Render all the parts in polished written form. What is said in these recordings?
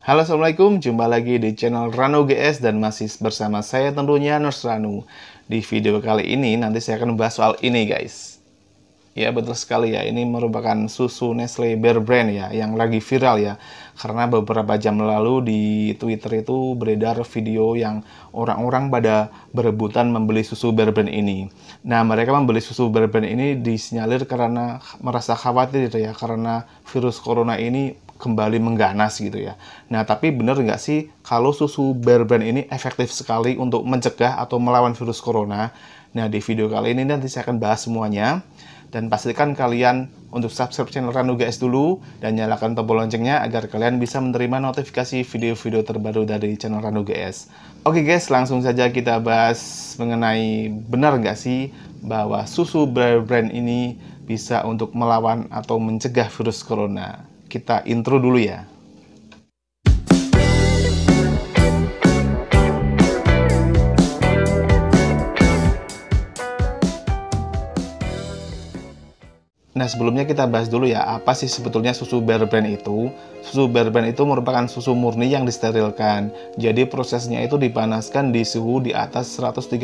Halo, Assalamualaikum. Jumpa lagi di channel Rano GS dan masih bersama saya tentunya Nurse Ranu. Di video kali ini nanti saya akan membahas soal ini, guys. Ya, betul sekali ya. Ini merupakan susu Nestle Bear Brand ya, yang lagi viral ya. Karena beberapa jam lalu di Twitter itu beredar video yang orang-orang pada berebutan membeli susu Bear Brand ini. Nah, mereka membeli susu Bear Brand ini disinyalir karena merasa khawatir ya, karena virus corona ini kembali mengganas gitu ya. Nah, tapi benar nggak sih kalau susu Bear Brand ini efektif sekali untuk mencegah atau melawan virus corona? Nah, di video kali ini nanti saya akan bahas semuanya. Dan pastikan kalian untuk subscribe channel Ranu GS dulu dan nyalakan tombol loncengnya agar kalian bisa menerima notifikasi video-video terbaru dari channel Ranu GS. Oke guys, langsung saja kita bahas mengenai benar nggak sih bahwa susu Bear Brand ini bisa untuk melawan atau mencegah virus corona. Kita intro dulu ya. Nah, sebelumnya kita bahas dulu ya, apa sih sebetulnya susu Bear Brand itu? Susu Bear Brand itu merupakan susu murni yang disterilkan. Jadi prosesnya itu dipanaskan di suhu di atas 135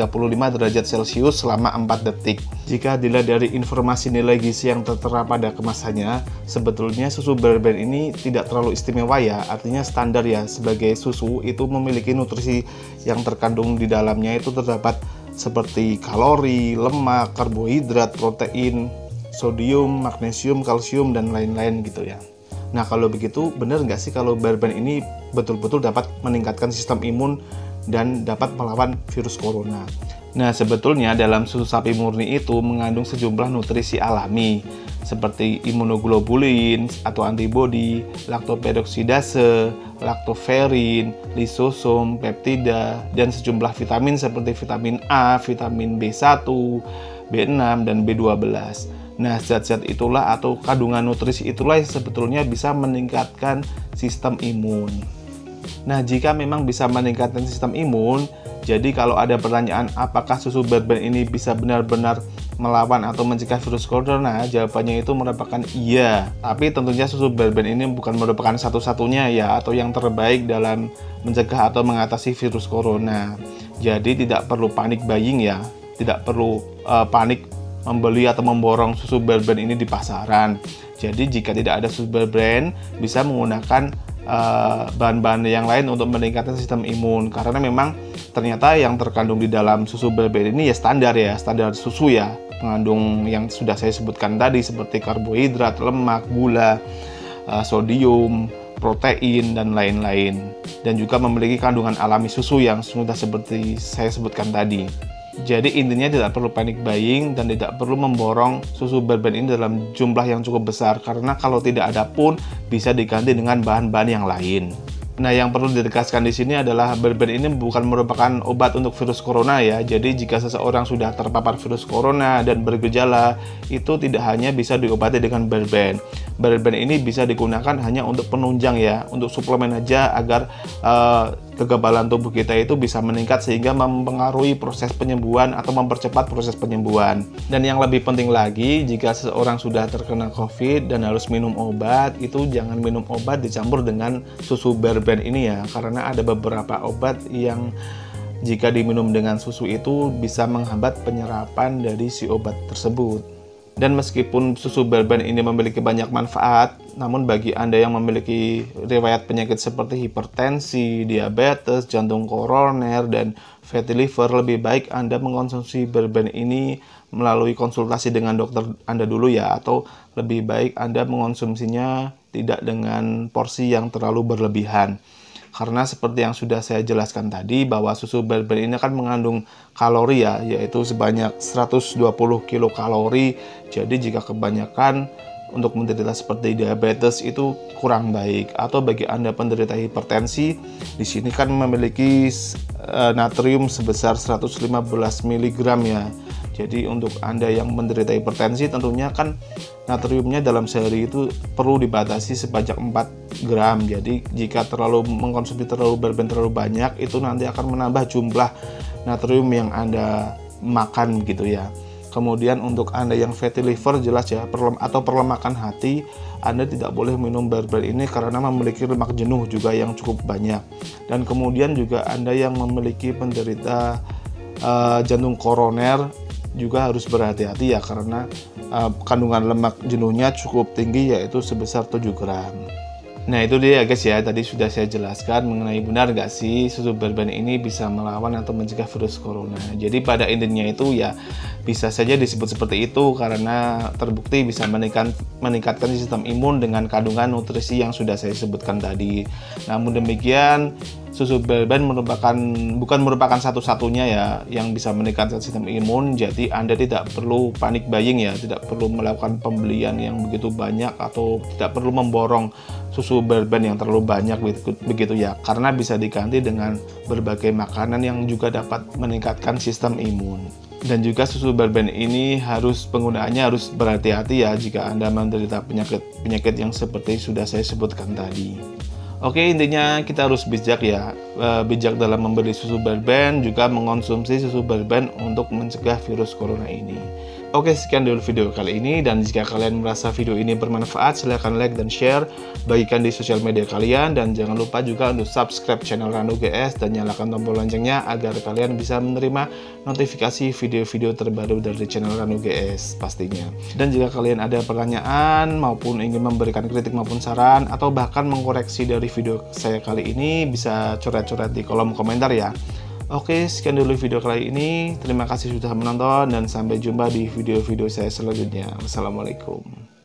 derajat Celcius selama 4 detik. Jika dilihat dari informasi nilai gizi yang tertera pada kemasannya, sebetulnya susu Bear Brand ini tidak terlalu istimewa ya, artinya standar ya. Sebagai susu itu memiliki nutrisi yang terkandung di dalamnya itu terdapat seperti kalori, lemak, karbohidrat, protein, sodium, magnesium, kalsium, dan lain-lain gitu ya. Nah, kalau begitu, benar nggak sih kalau Bear Brand ini betul-betul dapat meningkatkan sistem imun dan dapat melawan virus corona? Nah, sebetulnya dalam susu sapi murni itu mengandung sejumlah nutrisi alami seperti imunoglobulin atau antibodi, laktoperoksidase, laktoferin, lisosom, peptida, dan sejumlah vitamin seperti vitamin A, vitamin B1, B6, dan B12. Nah, zat-zat itulah atau kandungan nutrisi itulah yang sebetulnya bisa meningkatkan sistem imun. Nah, jika memang bisa meningkatkan sistem imun, jadi kalau ada pertanyaan apakah susu Bear Brand ini bisa benar-benar melawan atau mencegah virus corona, jawabannya itu merupakan iya. Tapi tentunya susu Bear Brand ini bukan merupakan satu-satunya ya, atau yang terbaik dalam mencegah atau mengatasi virus corona. Jadi tidak perlu panik buying ya, tidak perlu panik membeli atau memborong susu Bear Brand ini di pasaran. Jadi jika tidak ada susu Bear Brand, bisa menggunakan bahan-bahan yang lain untuk meningkatkan sistem imun. Karena memang ternyata yang terkandung di dalam susu Bear Brand ini ya standar susu ya, mengandung yang sudah saya sebutkan tadi seperti karbohidrat, lemak, gula, sodium, protein, dan lain-lain. Dan juga memiliki kandungan alami susu yang sudah seperti saya sebutkan tadi. Jadi intinya tidak perlu panic buying dan tidak perlu memborong susu Bear Brand ini dalam jumlah yang cukup besar, karena kalau tidak ada pun bisa diganti dengan bahan-bahan yang lain. Nah, yang perlu ditegaskan di sini adalah Bear Brand ini bukan merupakan obat untuk virus corona ya. Jadi jika seseorang sudah terpapar virus corona dan bergejala, itu tidak hanya bisa diobati dengan Bear Brand. Bear Brand ini bisa digunakan hanya untuk penunjang ya, untuk suplemen aja agar kekebalan tubuh kita itu bisa meningkat sehingga mempengaruhi proses penyembuhan atau mempercepat proses penyembuhan. Dan yang lebih penting lagi, jika seseorang sudah terkena COVID dan harus minum obat, itu jangan minum obat dicampur dengan susu Bear Brand ini ya, karena ada beberapa obat yang jika diminum dengan susu itu bisa menghambat penyerapan dari si obat tersebut. Dan meskipun susu Bear Brand ini memiliki banyak manfaat, namun bagi Anda yang memiliki riwayat penyakit seperti hipertensi, diabetes, jantung koroner, dan fatty liver, lebih baik Anda mengkonsumsi Bear Brand ini melalui konsultasi dengan dokter Anda dulu ya, atau lebih baik Anda mengonsumsinya tidak dengan porsi yang terlalu berlebihan. Karena seperti yang sudah saya jelaskan tadi, bahwa susu Bear Brand ini kan mengandung kalori ya, yaitu sebanyak 120 kilokalori. Jadi jika kebanyakan untuk menderita seperti diabetes itu kurang baik. Atau bagi Anda penderita hipertensi, di sini kan memiliki natrium sebesar 115 mg ya. Jadi untuk Anda yang menderita hipertensi tentunya kan natriumnya dalam sehari itu perlu dibatasi sebanyak 4 gram. Jadi jika mengkonsumsi Bear Brand terlalu banyak, itu nanti akan menambah jumlah natrium yang Anda makan gitu ya. Kemudian untuk Anda yang fatty liver jelas ya, atau perlemakan hati, Anda tidak boleh minum berber ini karena memiliki lemak jenuh juga yang cukup banyak. Dan kemudian juga Anda yang memiliki penderita jantung koroner juga harus berhati-hati ya, karena kandungan lemak jenuhnya cukup tinggi, yaitu sebesar 7 gram. Nah itu dia guys ya, tadi sudah saya jelaskan mengenai benar nggak sih susu berben ini bisa melawan atau mencegah virus corona. Jadi pada intinya itu ya bisa saja disebut seperti itu karena terbukti bisa meningkatkan sistem imun dengan kandungan nutrisi yang sudah saya sebutkan tadi. Namun demikian susu berben bukan merupakan satu-satunya ya yang bisa meningkatkan sistem imun. Jadi Anda tidak perlu panik buying ya, tidak perlu melakukan pembelian yang begitu banyak atau tidak perlu memborong susu berben yang terlalu banyak begitu ya, karena bisa diganti dengan berbagai makanan yang juga dapat meningkatkan sistem imun. Dan juga susu berben ini penggunaannya harus berhati-hati ya jika Anda menderita penyakit yang seperti sudah saya sebutkan tadi. Oke, intinya kita harus bijak ya, bijak dalam membeli susu berben, juga mengonsumsi susu berben untuk mencegah virus corona ini. Oke, sekian dulu video kali ini, dan jika kalian merasa video ini bermanfaat, silahkan like dan share, bagikan di sosial media kalian, dan jangan lupa juga untuk subscribe channel Rano GS dan nyalakan tombol loncengnya agar kalian bisa menerima notifikasi video-video terbaru dari channel Rano GS pastinya. Dan jika kalian ada pertanyaan maupun ingin memberikan kritik maupun saran atau bahkan mengkoreksi dari video saya kali ini, bisa coret-coret di kolom komentar ya. Oke, sekian dulu video kali ini. Terima kasih sudah menonton dan sampai jumpa di video-video saya selanjutnya. Wassalamualaikum.